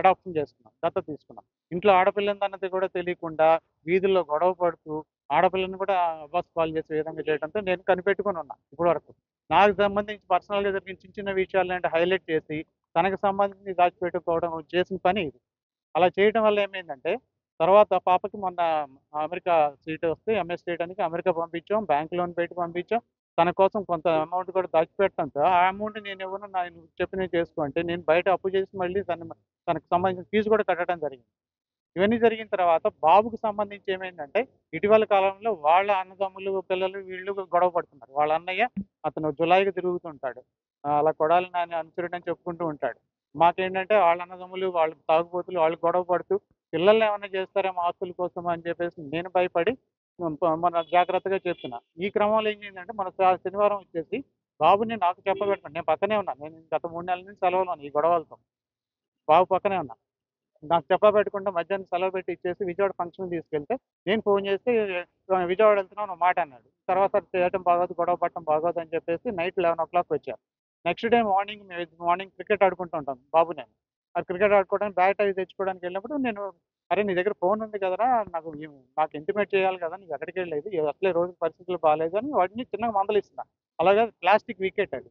అడాప్షన్ చేసుకున్నాం, దత్తత తీసుకున్నాం. ఇంట్లో ఆడపిల్లందన్నది కూడా తెలియకుండా వీధుల్లో గొడవ పడుతూ ఆడపిల్లని కూడా అబ్బాస్ పాలు చేసే విధంగా చేయడంతో నేను కనిపెట్టుకుని ఉన్నా. ఇప్పటి వరకు నాకు సంబంధించి పర్సనల్గా జరిగిన చిన్న చిన్న విషయాలు అంటే హైలైట్ చేసి తనకు సంబంధించి దాచిపెట్టుకోవడం చేసిన పని ఇది. అలా చేయడం వల్ల ఏమైందంటే తర్వాత పాపకి మొన్న అమెరికా సీట్ వస్తే ఎంఎస్ చేయడానికి అమెరికా పంపించాం, బ్యాంక్ లోన్ పెట్టి పంపించాం. తన కోసం కొంత అమౌంట్ కూడా దాచిపెట్టడంతో ఆ అమౌంట్ నేను ఎవరు నేను చెప్పినవి చేసుకో అంటే నేను బయట అప్పు చేసి మళ్ళీ తనకు సంబంధించిన ఫీజు కూడా కట్టడం జరిగింది. ఇవన్నీ జరిగిన తర్వాత బాబుకు సంబంధించి ఏమైందంటే ఇటీవల కాలంలో వాళ్ళ అన్నదమ్ములు పిల్లలు వీళ్ళు గొడవ పడుతున్నారు. వాళ్ళ అన్నయ్య అతను జులాయిగా తిరుగుతుంటాడు, అలా కొడాలి నాని అనుచరుడని చెప్పుకుంటూ ఉంటాడు. మాకేంటంటే వాళ్ళ అన్నదమ్ములు, వాళ్ళు తాగుబోతులు, వాళ్ళు గొడవ పడుతూ పిల్లల్ని ఏమన్నా చేస్తారేమో ఆస్తుల కోసం అని చెప్పేసి నేను భయపడి మన జాగ్రత్తగా చెప్తున్నా. ఈ క్రమంలో ఏం చేసిందంటే మన శనివారం వచ్చేసి బాబుని నాకు చెప్పబెట్టండి. నేను పక్కనే ఉన్నా. నేను గత 3 నెలల నుంచి సెలవులో ఉన్నా ఈ గొడవలతో. బాబు పక్కనే ఉన్నా. నాకు చెప్పబెట్టకుండా మధ్యాహ్నం సెలవు పెట్టి ఇచ్చేసి విజయవాడ ఫంక్షన్‌కి తీసుకెళ్తే నేను ఫోన్ చేసి విజయవాడ వెళ్తున్నాను ఒక మాట అన్నాడు. తర్వాత చేయటం బాగోదు, గొడవ పడటం బాగోదు అని చెప్పేసి నైట్ 11:00 వచ్చా. నెక్స్ట్ డే మార్నింగ్ క్రికెట్ ఆడుకుంటూ ఉంటాం బాబు నేను. ఆ క్రికెట్ ఆడుకోవడానికి బ్యాట్ అవి తెచ్చుకోవడానికి వెళ్ళినప్పుడు నేను, "అరే! నీ దగ్గర ఫోన్ ఉంది కదరా! నాకు ఇంటిమేట్ చేయాలి కదా! నీకు ఎక్కడికెళ్ళేది? అసలే రోజు పరిస్థితులు బాలేదు" అని వాడిని చిన్నగా మందలిస్తున్నా. అలాగే ప్లాస్టిక్ వికెట్ అది.